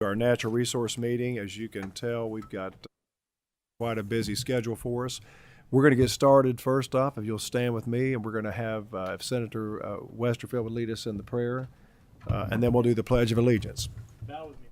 Our natural resource meeting. As you can tell, we've got quite a busy schedule for us. We're going to get started first off, if you'll stand with me, and we're going to have if Senator Westerfield would lead us in the prayer, and then we'll do the Pledge of Allegiance. Bow with me.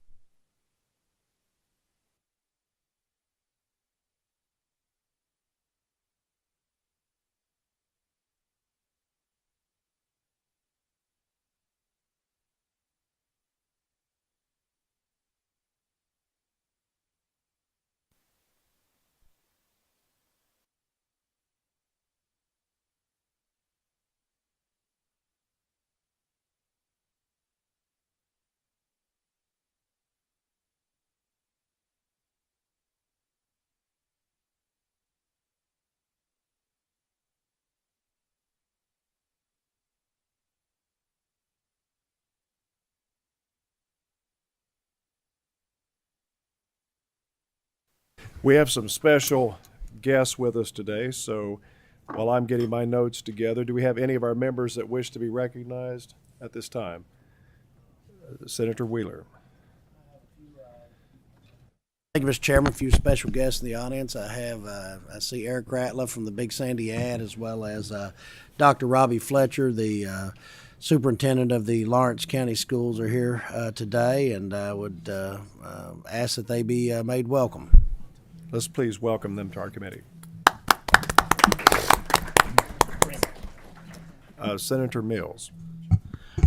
We have some special guests with us today, so while I'm getting my notes together, do we have any of our members that wish to be recognized at this time? Senator Wheeler. Thank you, Mr. Chairman. A few special guests in the audience. I see Eric Ratliff from the Big Sandy Ad, as well as Dr. Robbie Fletcher, the superintendent of the Lawrence County Schools, are here today, and I would ask that they be made welcome. Let's please welcome them to our committee. Senator Mills.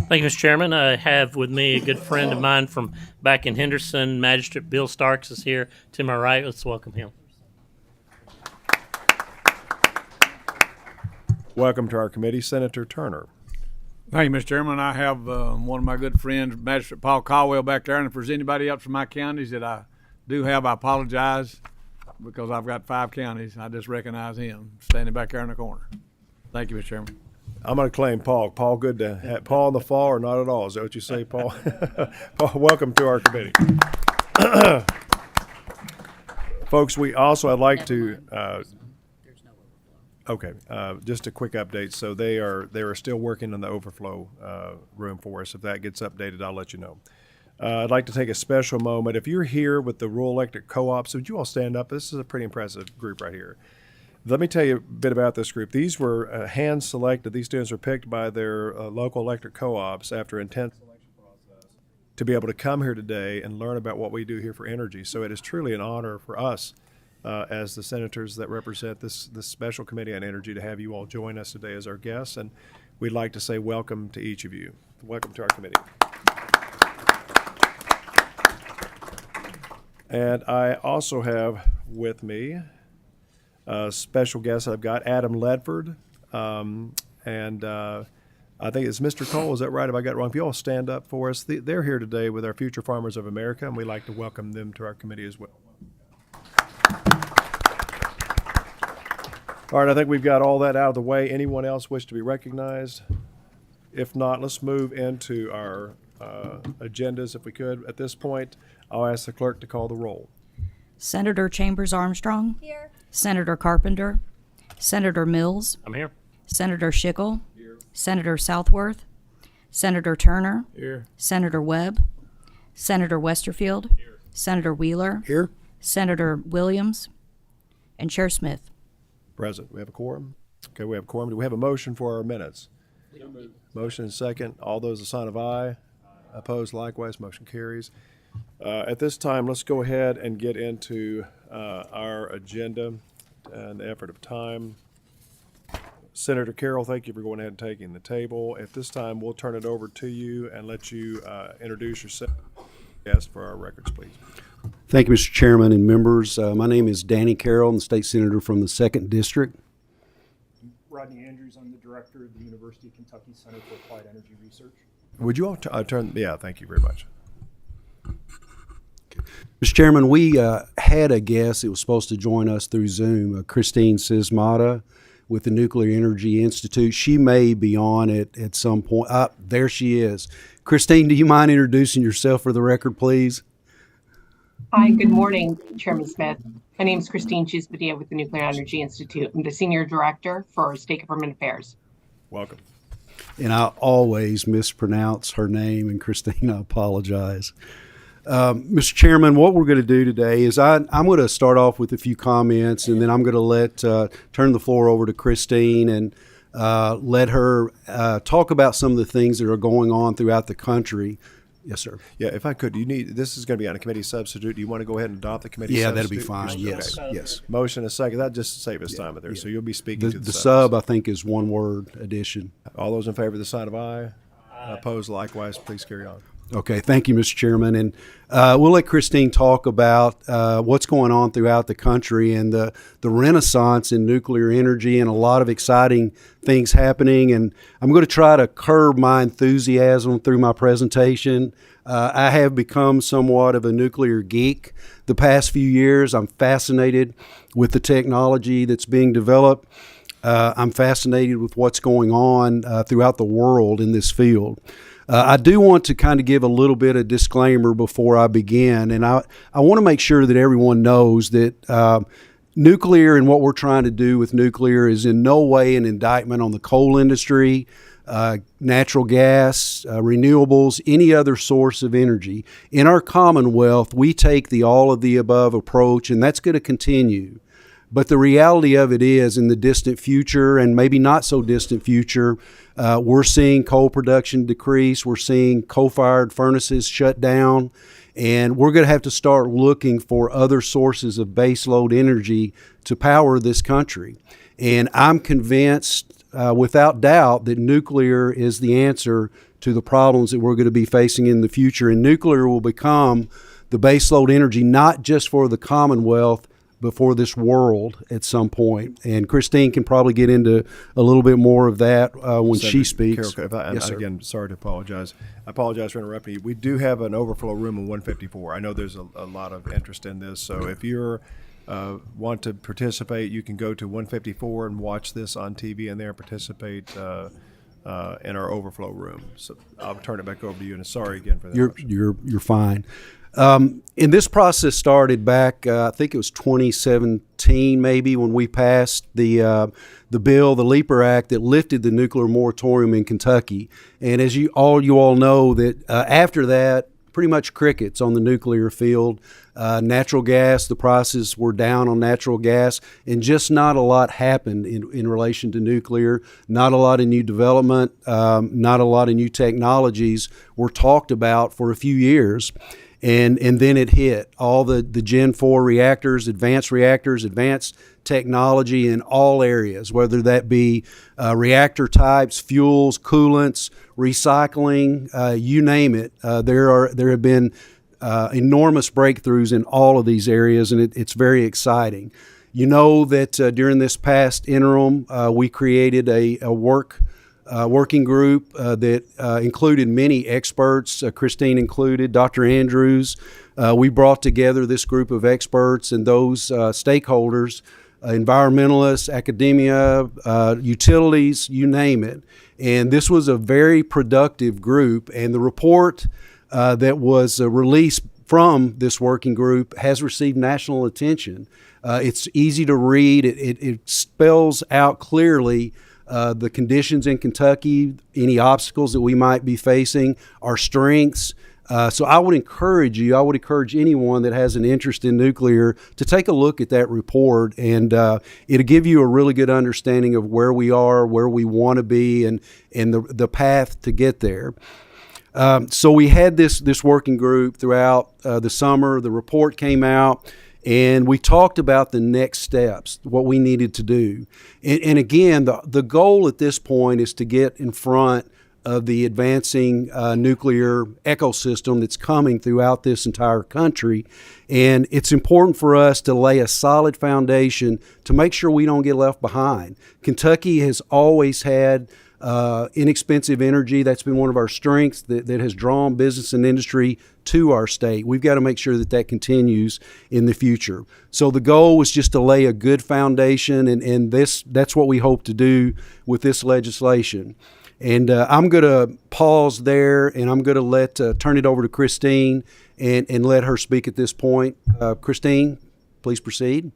Thank you, Mr. Chairman. I have with me a good friend of mine from back in Henderson. Magistrate Bill Starks is here to my right. Let's welcome him. Welcome to our committee, Senator Turner. Thank you, Mr. Chairman. I have one of my good friends, Magistrate Paul Caldwell, back there. And if there's anybody else from my counties that I do have, I apologize because I've got 5 counties. I just recognize him standing back there in the corner. Thank you, Mr. Chairman. I'm going to claim Paul. Paul, good to have Paul in the fall or not at all. Is that what you say, Paul? Paul, welcome to our committee. Folks, I'd like to, just a quick update. So they are still working on the overflow room for us. If that gets updated, I'll let you know. I'd like to take a special moment. If you're here with the rural electric co-ops, would you all stand up? This is a pretty impressive group right here. Let me tell you a bit about this group. These were hand-selected. These students were picked by their local electric co-ops after intense selection process to be able to come here today and learn about what we do here for energy. So it is truly an honor for us as the senators that represent this special committee on energy to have you all join us today as our guests. And we'd like to say welcome to each of you. Welcome to our committee. And I also have with me special guest I've got, Adam Ledford, and I think it's Mr. Cole. Is that right? Have I got it wrong? If you all stand up for us. They're here today with our Future Farmers of America, and we'd like to welcome them to our committee as well. All right, I think we've got all that out of the way. Anyone else wish to be recognized? If not, let's move into our agendas if we could. At this point, I'll ask the clerk to call the roll. Senator Chambers Armstrong. Here. Senator Carpenter. Senator Mills. I'm here. Senator Schickel. Here. Senator Southworth. Senator Turner. Here. Senator Webb. Senator Westerfield. Here. Senator Wheeler. Here. Senator Williams. And Chair Smith. Present. We have a quorum. Okay, we have a quorum. Do we have a motion for our minutes? Motion and second. All those a sign of aye. Opposed likewise. Motion carries. At this time, let's go ahead and get into our agenda in the effort of time. Senator Carroll, thank you for going ahead and taking the table. At this time, we'll turn it over to you and let you introduce yourself. Yes, for our records, please. Thank you, Mr. Chairman and members. My name is Danny Carroll. I'm the state senator from the 2nd District. Rodney Andrews, I'm the director of the University of Kentucky Center for Applied Energy Research. Would you all turn? Yeah, thank you very much. Mr. Chairman, we had a guest that was supposed to join us through Zoom, Christine Sismata with the Nuclear Energy Institute. She may be on at some point. There she is. Christine, do you mind introducing yourself for the record, please? Hi, good morning, Chairman Smith. My name is Christine Chispadia with the Nuclear Energy Institute. I'm the Senior Director for State Government Affairs. Welcome. And I always mispronounce her name, and Christine, I apologize. Mr. Chairman, what we're going to do today is I'm going to start off with a few comments, and then I'm going to turn the floor over to Christine and let her talk about some of the things that are going on throughout the country. Yes, sir. Yeah, if I could, this is going to be on a committee substitute. Do you want to go ahead and adopt the committee Yeah, substitute? that'll be fine. Yes, Okay. yes. Motion a second. That just to save us time there. So you'll be speaking to The subs. sub, I think, is one word addition. All those in favor of the sign of aye. Opposed likewise. Please carry on. Okay, thank you, Mr. Chairman. And we'll let Christine talk about what's going on throughout the country and the renaissance in nuclear energy and a lot of exciting things happening. And I'm going to try to curb my enthusiasm through my presentation. I have become somewhat of a nuclear geek the past few years. I'm fascinated with the technology that's being developed. I'm fascinated with what's going on throughout the world in this field. I do want to kind of give a little bit of disclaimer before I begin, and I want to make sure that everyone knows that nuclear and what we're trying to do with nuclear is in no way an indictment on the coal industry, natural gas, renewables, any other source of energy. In our Commonwealth, we take the all of the above approach, and that's going to continue. But the reality of it is, in the distant future, and maybe not so distant future, we're seeing coal production decrease. We're seeing coal-fired furnaces shut down. And we're going to have to start looking for other sources of baseload energy to power this country. And I'm convinced, without doubt, that nuclear is the answer to the problems that we're going to be facing in the future. And nuclear will become the baseload energy, not just for the Commonwealth, before this world at some point. And Christine can probably get into a little bit more of that when she speaks. Carol, Yes, sir. again, sorry to apologize. I apologize for interrupting you. We do have an overflow room in 154. I know there's a lot of interest in this. So if you're want to participate, you can go to 154 and watch this on TV and there and participate in our overflow room. So I'll turn it back over to you. And sorry again for that. You're fine. And this process started back, I think it was 2017, maybe, when we passed the bill, the Leaper Act, that lifted the nuclear moratorium in Kentucky. And as you all know, that after that, pretty much crickets on the nuclear field. Natural gas, the prices were down on natural gas, and just not a lot happened in relation to nuclear. Not a lot of new development, not a lot of new technologies were talked about for a few years. And then it hit all the Gen 4 reactors, advanced technology in all areas, whether that be reactor types, fuels, coolants, recycling, you name it. There have been enormous breakthroughs in all of these areas, and it's very exciting. You know that during this past interim, we created a working group that included many experts, Christine included, Dr. Andrews. We brought together this group of experts and those stakeholders, environmentalists, academia, utilities, you name it. And this was a very productive group. And the report that was released from this working group has received national attention. It's easy to read. It spells out clearly the conditions in Kentucky, any obstacles that we might be facing, our strengths. So I would encourage anyone that has an interest in nuclear to take a look at that report, and it'll give you a really good understanding of where we are, where we want to be, and the path to get there. So we had this working group throughout the summer. The report came out, and we talked about the next steps, what we needed to do. And again, the goal at this point is to get in front of the advancing nuclear ecosystem that's coming throughout this entire country. And it's important for us to lay a solid foundation to make sure we don't get left behind. Kentucky has always had inexpensive energy. That's been one of our strengths that has drawn business and industry to our state. We've got to make sure that continues in the future. So the goal was just to lay a good foundation, and that's what we hope to do with this legislation. And I'm going to pause there, and I'm going to turn it over to Christine and let her speak at this point. Christine, please proceed.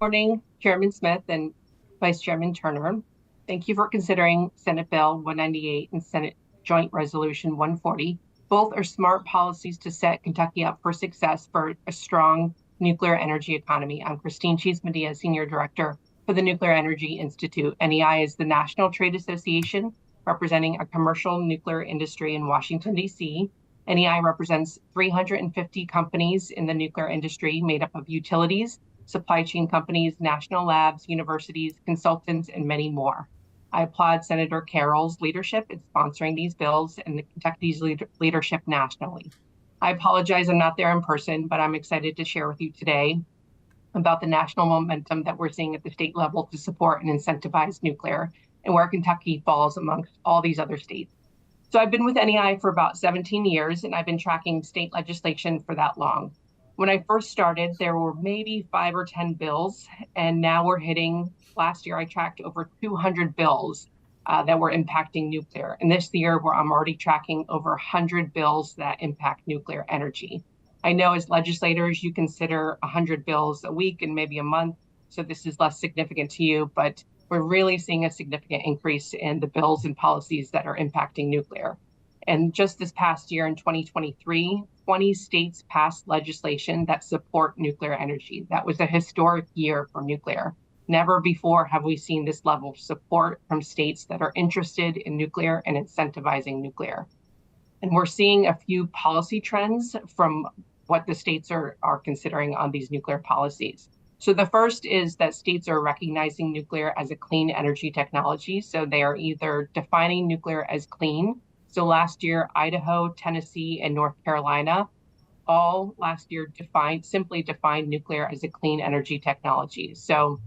Morning, Chairman Smith and Vice Chairman Turner. Thank you for considering Senate Bill 198 and Senate Joint Resolution 140, Both are smart policies to set Kentucky up for success for a strong nuclear energy economy. I'm Christine Cheese-Medea, Senior Director for the Nuclear Energy Institute. NEI is the national trade association representing a commercial nuclear industry in Washington, D.C. NEI represents 350 companies in the nuclear industry made up of utilities, supply chain companies, national labs, universities, consultants, and many more. I applaud Senator Carroll's leadership in sponsoring these bills and the Kentucky's leadership nationally. I apologize I'm not there in person, but I'm excited to share with you today about the national momentum that we're seeing at the state level to support and incentivize nuclear and where Kentucky falls amongst all these other states. So I've been with NEI for about 17 years, and I've been tracking state legislation for that long. When I first started, there were maybe 5 or 10 bills, and now we're hitting, last year I tracked over 200 bills that were impacting nuclear. And this year, I'm already tracking over 100 bills that impact nuclear energy. I know as legislators, you consider 100 bills a week and maybe a month, so this is less significant to you, but we're really seeing a significant increase in the bills and policies that are impacting nuclear. And just this past year in 2023, 20 states passed legislation that support nuclear energy. That was a historic year for nuclear. Never before have we seen this level of support from states that are interested in nuclear and incentivizing nuclear. And we're seeing a few policy trends from what the states are considering on these nuclear policies. So the first is that states are recognizing nuclear as a clean energy technology. So they are either defining nuclear as clean. So last year, Idaho, Tennessee, and North Carolina all last year simply defined nuclear as a clean energy technology. So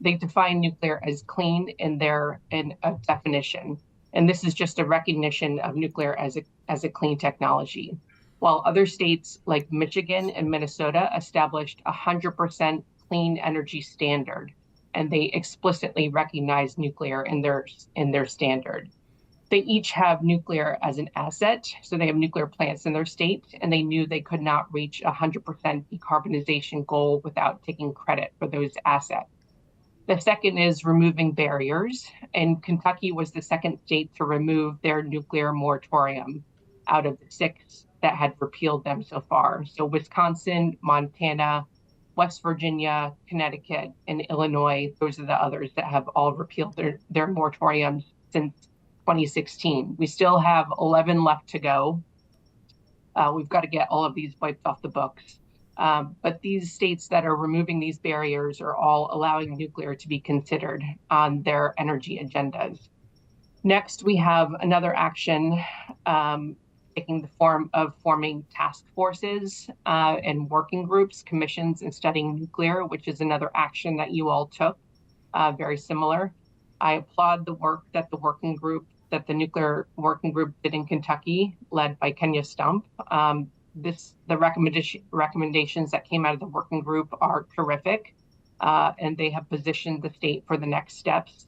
they define nuclear as clean in a definition. And this is just a recognition of nuclear as a clean technology. While other states like Michigan and Minnesota established 100% clean energy standard, and they explicitly recognize nuclear in their standard. They each have nuclear as an asset, so they have nuclear plants in their state, and they knew they could not reach 100% decarbonization goal without taking credit for those assets. The second is removing barriers, and Kentucky was the second state to remove their nuclear moratorium out of the 6 that had repealed them so far. So Wisconsin, Montana, West Virginia, Connecticut, and Illinois, those are the others that have all repealed their moratoriums since 2016. We still have 11 left to go. We've got to get all of these wiped off the books. But these states that are removing these barriers are all allowing nuclear to be considered on their energy agendas. Next, we have another action taking the form of forming task forces and working groups, commissions, and studying nuclear, which is another action that you all took, very similar. I applaud the work that the nuclear working group did in Kentucky, led by Kenya Stump. The recommendations that came out of the working group are terrific, and they have positioned the state for the next steps.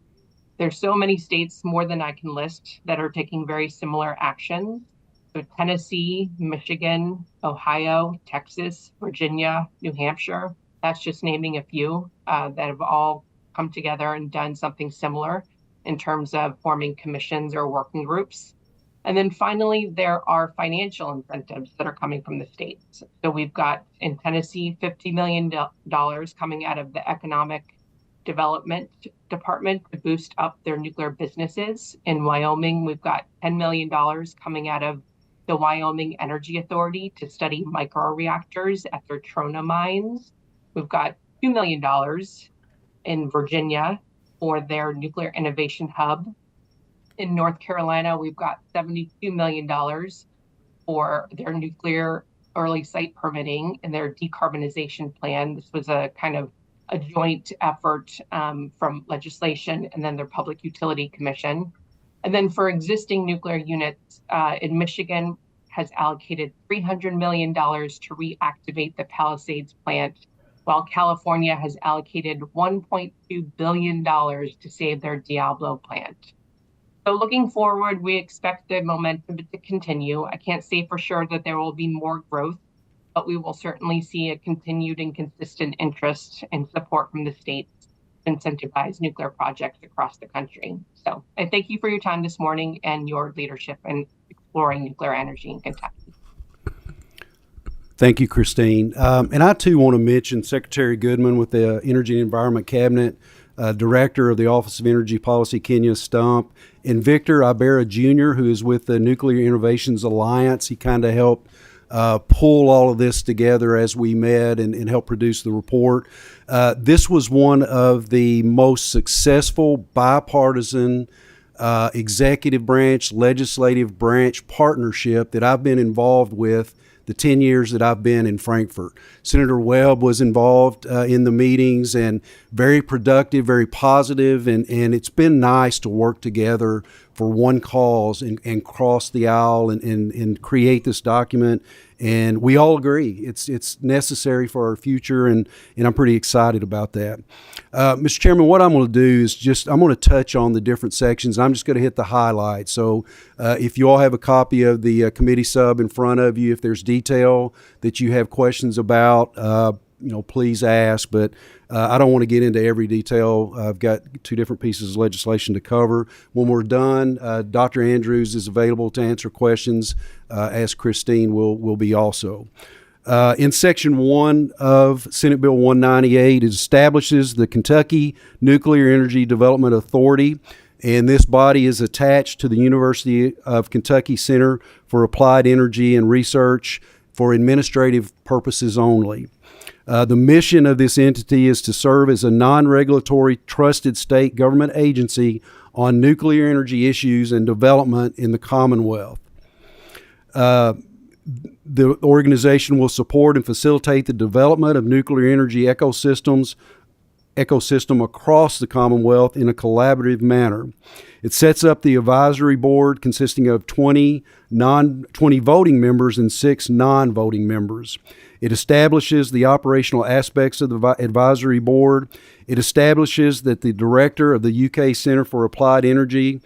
There's so many states, more than I can list, that are taking very similar actions. So Tennessee, Michigan, Ohio, Texas, Virginia, New Hampshire, that's just naming a few that have all come together and done something similar in terms of forming commissions or working groups. And then finally, there are financial incentives that are coming from the states. So we've got in Tennessee, $50 million coming out of the Economic Development Department to boost up their nuclear businesses. In Wyoming, we've got $10 million coming out of the Wyoming Energy Authority to study microreactors at their Trona mines. We've got $2 million in Virginia for their Nuclear Innovation Hub. In North Carolina, we've got $72 million for their nuclear early site permitting and their decarbonization plan. This was a kind of a joint effort from legislation and then their Public Utility Commission. And then for existing nuclear units, in Michigan has allocated $300 million to reactivate the Palisades plant, while California has allocated $1.2 billion to save their Diablo plant. So looking forward, we expect the momentum to continue. I can't say for sure that there will be more growth, but we will certainly see a continued and consistent interest and support from the states to incentivize nuclear projects across the country. So I thank you for your time this morning and your leadership and exploring nuclear energy in Kentucky. Thank you, Christine. And I too want to mention Secretary Goodman with the Energy and Environment Cabinet, Director of the Office of Energy Policy, Kenya Stump, and Victor Ibarra Jr., who is with the Nuclear Innovations Alliance. He kind of helped pull all of this together as we met and help produce the report. This was one of the most successful bipartisan executive branch, legislative branch partnership that I've been involved with the 10 years that I've been in Frankfurt. Senator Webb was involved in the meetings, and very productive, very positive, and it's been nice to work together for one cause and cross the aisle and create this document. And we all agree it's necessary for our future, and I'm pretty excited about that. Mr. Chairman, what I'm going to do is I'm going to touch on the different sections. I'm just going to hit the highlights. So if you all have a copy of the committee sub in front of you, if there's detail that you have questions about, please ask. But I don't want to get into every detail. I've got two different pieces of legislation to cover. When we're done, Dr. Andrews is available to answer questions, as Christine will be also. In Section 1 of Senate Bill 198, it establishes the Kentucky Nuclear Energy Development Authority, and this body is attached to the University of Kentucky Center for Applied Energy and Research for administrative purposes only. The mission of this entity is to serve as a non-regulatory trusted state government agency on nuclear energy issues and development in the Commonwealth. The organization will support and facilitate the development of nuclear energy ecosystem across the Commonwealth in a collaborative manner. It sets up the advisory board consisting of 20 voting members and 6 non-voting members. It establishes the operational aspects of the advisory board. It establishes that the director of the UK Center for Applied Energy,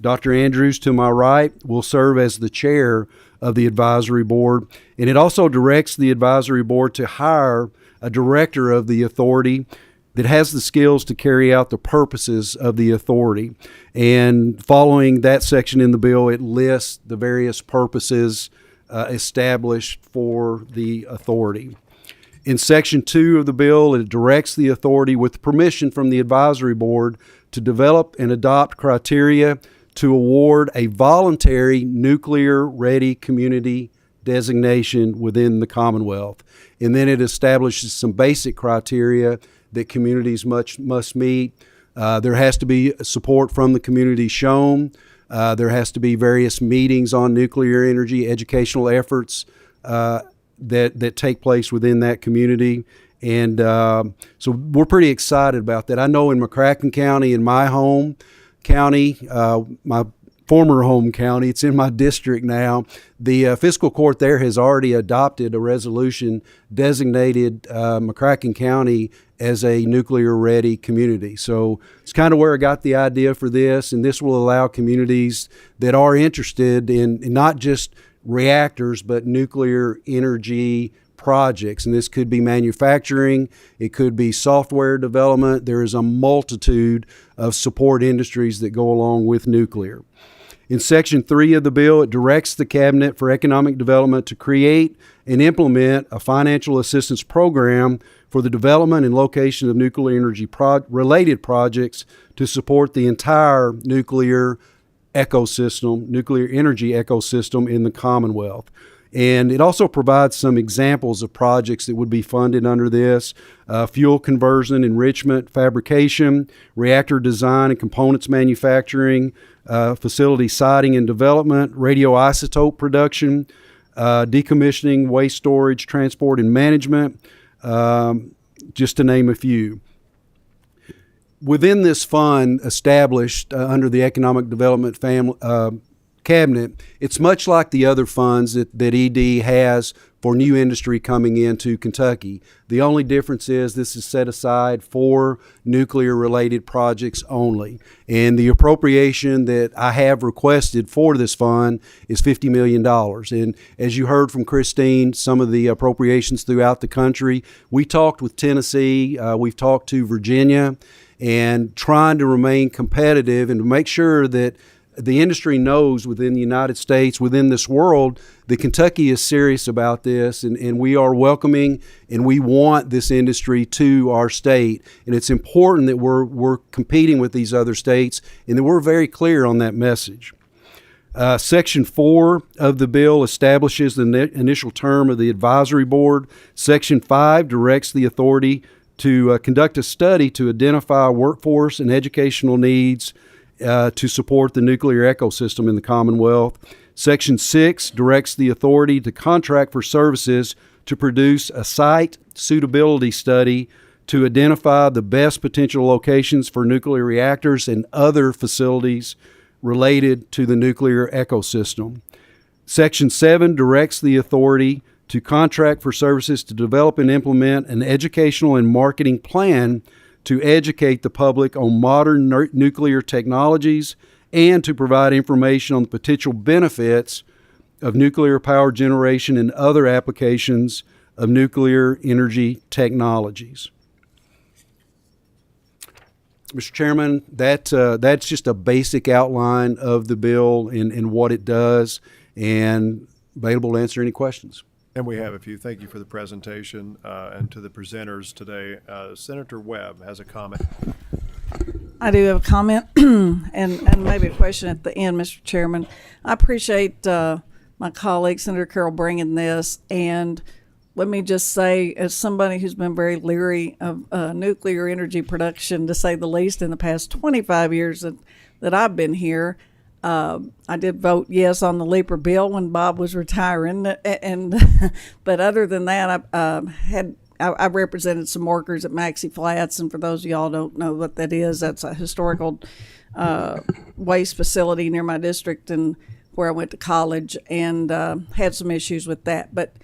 Dr. Andrews to my right, will serve as the chair of the advisory board. And it also directs the advisory board to hire a director of the authority that has the skills to carry out the purposes of the authority. And following that section in the bill, it lists the various purposes established for the authority. In Section 2 of the bill, it directs the authority with permission from the advisory board to develop and adopt criteria to award a voluntary nuclear-ready community designation within the Commonwealth. And then it establishes some basic criteria that communities must meet. There has to be support from the community shown. There has to be various meetings on nuclear energy, educational efforts that take place within that community. And so we're pretty excited about that. I know in McCracken County, in my home county, my former home county, it's in my district now, the fiscal court there has already adopted a resolution designated McCracken County as a nuclear-ready community. So it's kind of where I got the idea for this, and this will allow communities that are interested in not just reactors, but nuclear energy projects. And this could be manufacturing, it could be software development. There is a multitude of support industries that go along with nuclear. In Section 3 of the bill, it directs the Cabinet for Economic Development to create and implement a financial assistance program for the development and location of nuclear energy related projects to support the entire nuclear energy ecosystem in the Commonwealth. And it also provides some examples of projects that would be funded under this: fuel conversion, enrichment, fabrication, reactor design and components manufacturing, facility siting and development, radioisotope production, decommissioning, waste storage, transport, and management, just to name a few. Within this fund established under the Economic Development Cabinet, it's much like the other funds that ED has for new industry coming into Kentucky. The only difference is this is set aside for nuclear-related projects only. And the appropriation that I have requested for this fund is $50 million. And as you heard from Christine, some of the appropriations throughout the country, we talked with Tennessee, we've talked to Virginia, and trying to remain competitive and to make sure that the industry knows within the United States, within this world, that Kentucky is serious about this, and we are welcoming and we want this industry to our state. And it's important that we're competing with these other states and that we're very clear on that message. Section 4 of the bill establishes the initial term of the advisory board. Section 5 directs the authority to conduct a study to identify workforce and educational needs to support the nuclear ecosystem in the Commonwealth. Section 6 directs the authority to contract for services to produce a site suitability study to identify the best potential locations for nuclear reactors and other facilities related to the nuclear ecosystem. Section 7 directs the authority to contract for services to develop and implement an educational and marketing plan to educate the public on modern nuclear technologies and to provide information on the potential benefits of nuclear power generation and other applications of nuclear energy technologies. Mr. Chairman, that's just a basic outline of the bill and what it does, and available to answer any questions. And we have a few. Thank you for the presentation, and to the presenters today. Senator Webb has a comment. I do have a comment and maybe a question at the end, Mr. Chairman. I appreciate my colleague, Senator Carroll, bringing this. And let me just say, as somebody who's been very leery of nuclear energy production, to say the least, in the past 25 years that I've been here, I did vote yes on the Leaper bill when Bob was retiring, and but other than that, I represented some workers at Maxey Flats, and for those of y'all who don't know what that is, that's a historical waste facility near my district and where I went to college, and had some issues with that. But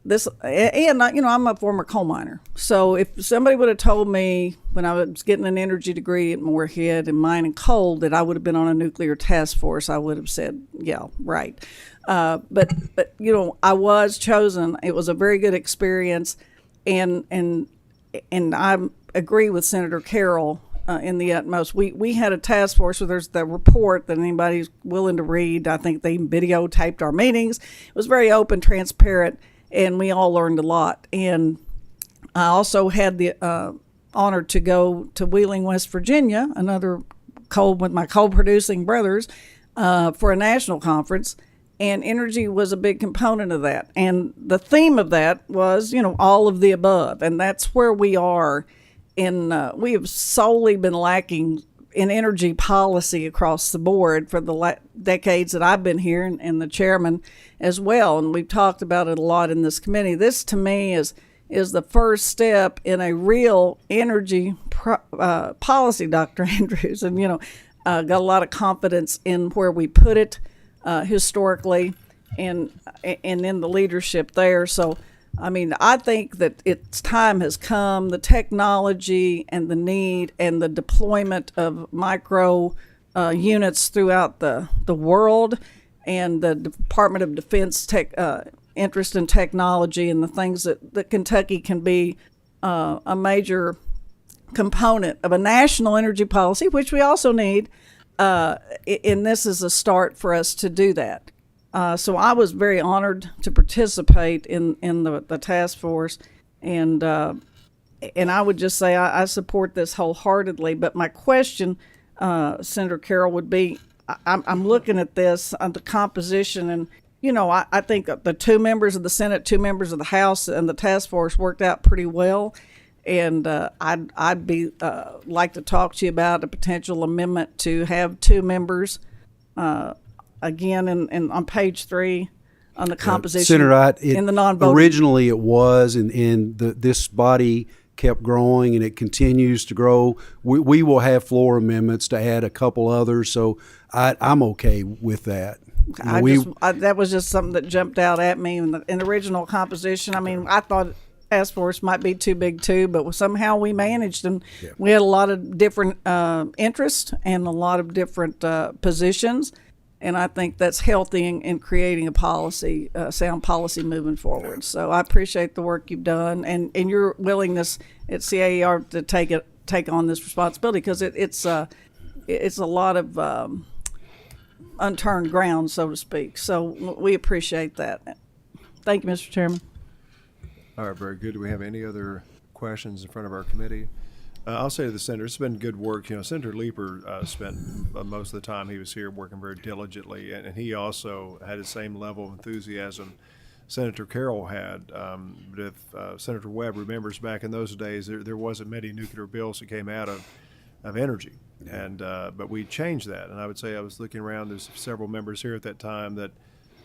this, and I'm a former coal miner, so if somebody would have told me when I was getting an energy degree at Moorhead and mining coal that I would have been on a nuclear task force, I would have said, yeah, right. But I was chosen. It was a very good experience, and I agree with Senator Carroll in the utmost. We had a task force where there's the report that anybody's willing to read. I think they even videotaped our meetings. It was very open, transparent, and we all learned a lot. And I also had the honor to go to Wheeling, West Virginia, another coal with my coal producing brothers, for a national conference. And energy was a big component of that. And the theme of that was, all of the above. And that's where we are. We have solely been lacking in energy policy across the board for the decades that I've been here, and the chairman as well. And we've talked about it a lot in this committee. This, to me, is the first step in a real energy policy, Dr. Andrews. And, got a lot of confidence in where we put it historically and in the leadership there. So, I think that its time has come. The technology and the need and the deployment of micro units throughout the world, and the Department of Defense interest in technology, and the things that Kentucky can be a major component of a national energy policy, which we also need. And this is a start for us to do that. So I was very honored to participate in the task force, and I would just say I support this wholeheartedly. But my question, Senator Carroll, would be, I'm looking at this, the composition, and I think the 2 members of the Senate, 2 members of the House, and the task force worked out pretty well. And I'd be like to talk to you about a potential amendment to have 2 members. Again, and on page 3 on the composition, Senator, in the non-voting. Originally it was, and this body kept growing, and it continues to grow. We will have floor amendments to add a couple others, so I'm okay with that. That was just something that jumped out at me in the original composition. I thought task force might be too big too, but somehow we managed, and we had a lot of different interests and a lot of different positions. And I think that's healthy in creating a policy, sound policy moving forward. So I appreciate the work you've done and your willingness at CAER to take on this responsibility, because it's a lot of unturned ground, so to speak. So we appreciate that. Thank you, Mr. Chairman. All right, very good. Do we have any other questions in front of our committee? I'll say to the senator, it's been good work. You know, Senator Leeper spent most of the time he was here working very diligently, and he also had the same level of enthusiasm Senator Carroll had. But if Senator Webb remembers back in those days, there wasn't many nuclear bills that came out of energy. And but we changed that. And I would say I was looking around, there's several members here at that time that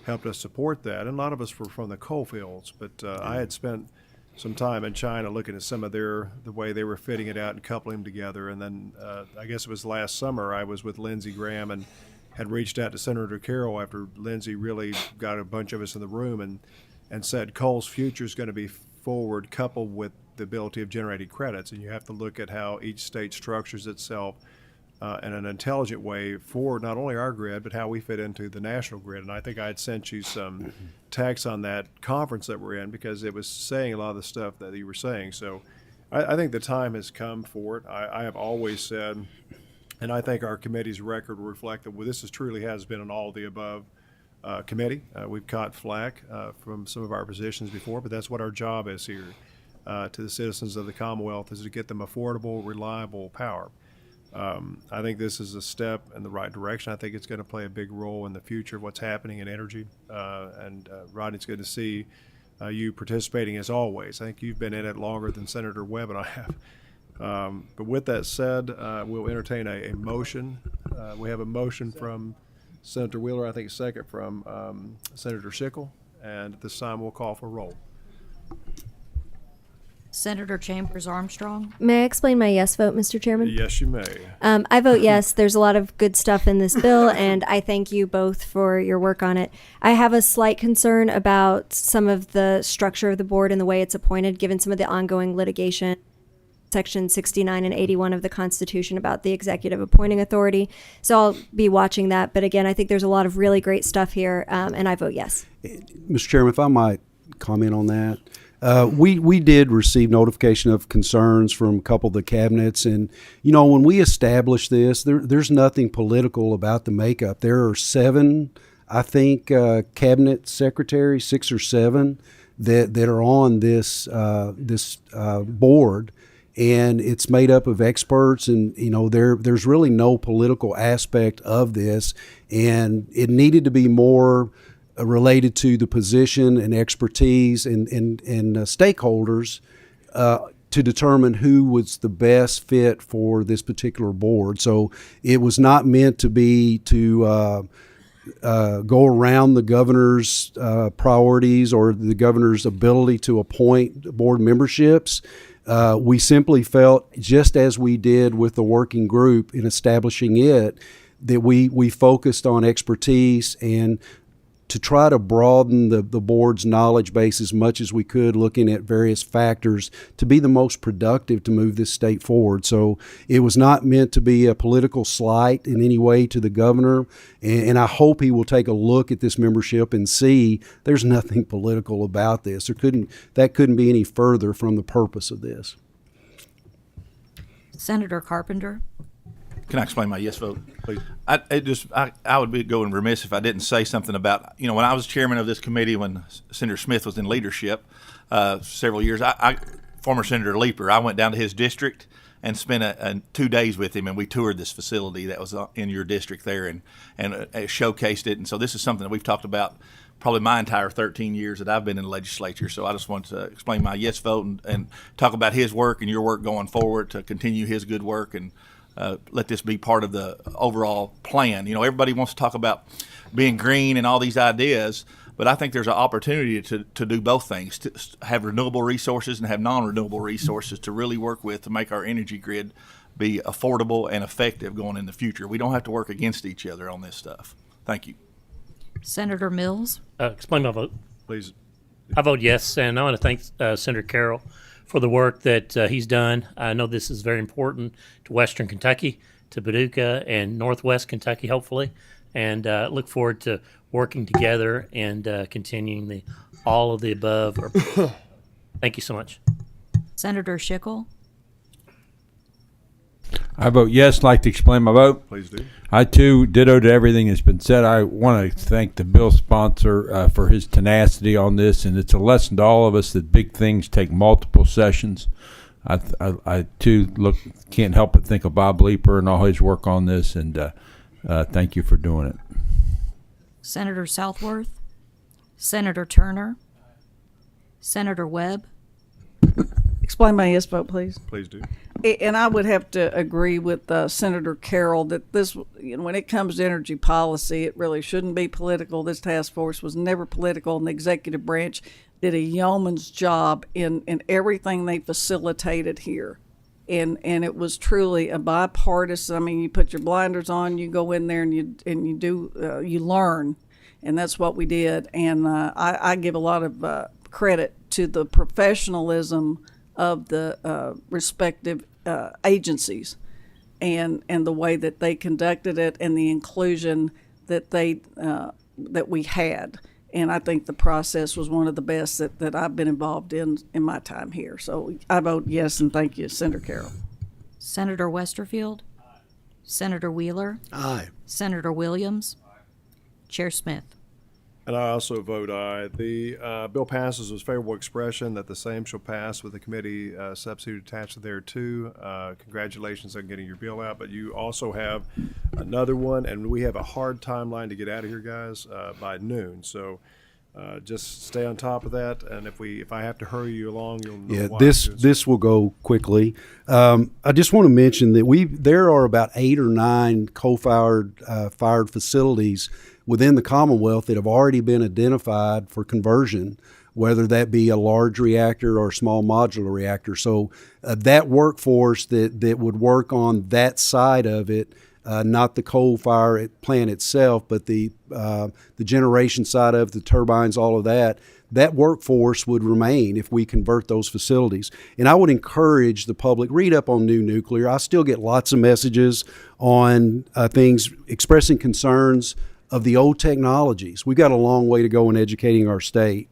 helped us support that. And a lot of us were from the coal fields. But I had spent some time in China looking at some of the way they were fitting it out and coupling them together. And then I guess it was last summer I was with Lindsey Graham and had reached out to Senator Carroll after Lindsey really got a bunch of us in the room and said coal's future is going to be forward coupled with the ability of generating credits. And you have to look at how each state structures itself in an intelligent way for not only our grid, but how we fit into the national grid. And I think I had sent you some text on that conference that we're in because it was saying a lot of the stuff that you were saying. So I think the time has come for it. I have always said, and I think our committee's record will reflect that this truly has been an all of the above committee. We've caught flack from some of our positions before, but that's what our job is here to the citizens of the Commonwealth, is to get them affordable, reliable power. I think this is a step in the right direction. I think it's going to play a big role in the future of what's happening in energy. And Rodney, it's good to see you participating as always. I think you've been in it longer than Senator Webb and I have. But with that said, we'll entertain a motion. We have a motion from Senator Wheeler, I think second from Senator Schickel. And at this time, we'll call for roll. Senator Chambers Armstrong. May I explain my yes vote, Mr. Chairman? Yes, you may. I vote yes. There's a lot of good stuff in this bill, and I thank you both for your work on it. I have a slight concern about some of the structure of the board and the way it's appointed, given some of the ongoing litigation. Section 69 and 81 of the Constitution about the executive appointing authority. So I'll be watching that. But again, I think there's a lot of really great stuff here, and I vote yes. Mr. Chairman, if I might comment on that. We did receive notification of concerns from a couple of the cabinets. And, you know, when we established this, there's nothing political about the makeup. There are 7, I think, cabinet secretaries, 6 or 7, that are on this board. And it's made up of experts, and you know there's really no political aspect of this, and it needed to be more related to the position and expertise and stakeholders to determine who was the best fit for this particular board. So it was not meant to be to go around the governor's priorities or the governor's ability to appoint board memberships. We simply felt, just as we did with the working group in establishing it, that we focused on expertise and to try to broaden the board's knowledge base as much as we could, looking at various factors to be the most productive to move this state forward. So it was not meant to be a political slight in any way to the governor, and I hope he will take a look at this membership and see there's nothing political about this. That couldn't be any further from the purpose of this. Senator Carpenter. Can I explain my yes vote, please? I would be going remiss if I didn't say something about, you know, when I was chairman of this committee, when Senator Smith was in leadership several years, former Senator Leeper, I went down to his district and spent 2 days with him, and we toured this facility that was in your district there and showcased it. And so this is something that we've talked about probably my entire 13 years that I've been in the legislature. So I just wanted to explain my yes vote and talk about his work and your work going forward to continue his good work and let this be part of the overall plan. You know, everybody wants to talk about being green and all these ideas, but I think there's an opportunity to do both things, to have renewable resources and have non-renewable resources to really work with to make our energy grid be affordable and effective going in the future. We don't have to work against each other on this stuff. Thank you. Senator Mills. Explain my vote. Please. I vote yes, and I want to thank Senator Carroll for the work that he's done. I know this is very important to Western Kentucky, to Paducah, and Northwest Kentucky, hopefully, and look forward to working together and continuing the all of the above. Thank you so much. Senator Schickel. I vote yes. Like to explain my vote? Please do. I too ditto to everything that's been said. I want to thank the bill sponsor for his tenacity on this, and it's a lesson to all of us that big things take multiple sessions. I too can't help but think of Bob Leeper and all his work on this, and thank you for doing it. Senator Southworth, Senator Turner, Senator Webb, Explain my yes vote, please. Please do. And I would have to agree with Senator Carroll that this, when it comes to energy policy, it really shouldn't be political. This task force was never political, and the executive branch did a yeoman's job in everything they facilitated here. And it was truly a bipartisan. I mean, you put your blinders on, you go in there, and you learn, and that's what we did. And I give a lot of credit to the professionalism of the respective agencies, and the way that they conducted it, and the inclusion that that we had. And I think the process was one of the best that I've been involved in my time here. So I vote yes, and thank you, Senator Carroll. Senator Westerfield, Senator Wheeler, Aye. Senator Williams, Chair Smith. And I also vote aye. The bill passes with favorable expression that the same shall pass with the committee substitute attached thereto. Congratulations on getting your bill out, but you also have another one, and we have a hard timeline to get out of here, guys, by noon. So just stay on top of that, and if I have to hurry you along, you'll know why. This will go quickly. I just want to mention that there are about 8 or 9 coal-fired fired facilities within the Commonwealth that have already been identified for conversion, whether that be a large reactor or a small modular reactor. So that workforce that would work on that side of it, not the coal fire plant itself, but the generation side of the turbines, all of that workforce would remain if we convert those facilities. And I would encourage the public, read up on new nuclear. I still get lots of messages on things expressing concerns of the old technologies. We've got a long way to go in educating our state.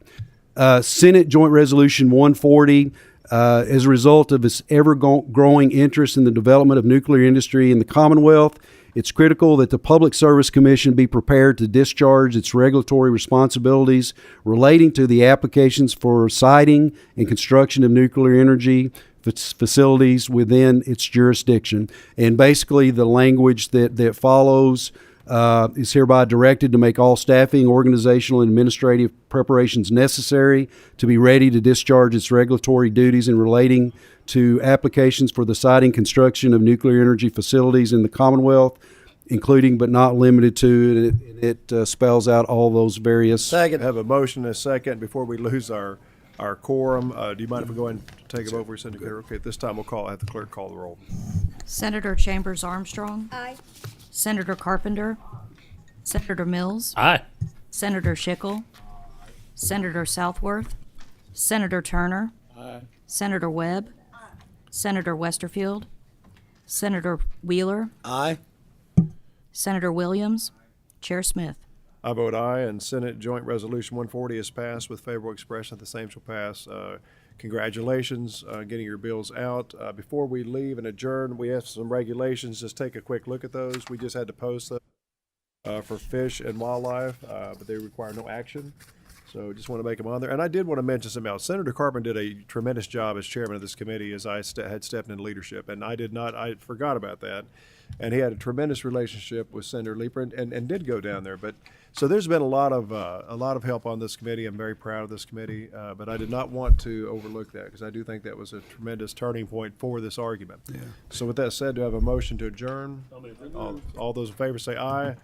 Senate Joint Resolution 140, as a result of its ever-growing interest in the development of nuclear industry in the Commonwealth, it's critical that the Public Service Commission be prepared to discharge its regulatory responsibilities relating to the applications for siting and construction of nuclear energy facilities within its jurisdiction. And basically the language that follows is hereby directed to make all staffing, organizational, and administrative preparations necessary to be ready to discharge its regulatory duties in relating to applications for the siting, construction of nuclear energy facilities in the Commonwealth, including but not limited to, and it spells out all those various. Second. Have a motion and a second. Before we lose our quorum, do you mind if we go ahead and take a vote for Senator Carroll? Okay, at this time we'll have the clerk call the roll. Senator Chambers Armstrong. Aye. Senator Carpenter, Senator Mills, Aye. Senator Schickel, Senator Southworth, Senator Turner, Senator Webb, Senator Westerfield, Senator Wheeler, Aye. Senator Williams, Chair Smith. I vote aye, and Senate Joint Resolution 140 is passed with favorable expression that the same shall pass. Congratulations on getting your bills out. Before we leave and adjourn, we have some regulations. Just take a quick look at those. We just had to post those for fish and wildlife, but they require no action. So just want to make them on there. And I did want to mention something else. Senator Carpenter did a tremendous job as chairman of this committee as I had stepped into leadership. And I forgot about that. And he had a tremendous relationship with Senator Leeper and did go down there. But so there's been a lot of help on this committee. I'm very proud of this committee. But I did not want to overlook that because I do think that was a tremendous turning point for this argument. Yeah. So with that said, do I have a motion to adjourn? All those in favor say aye.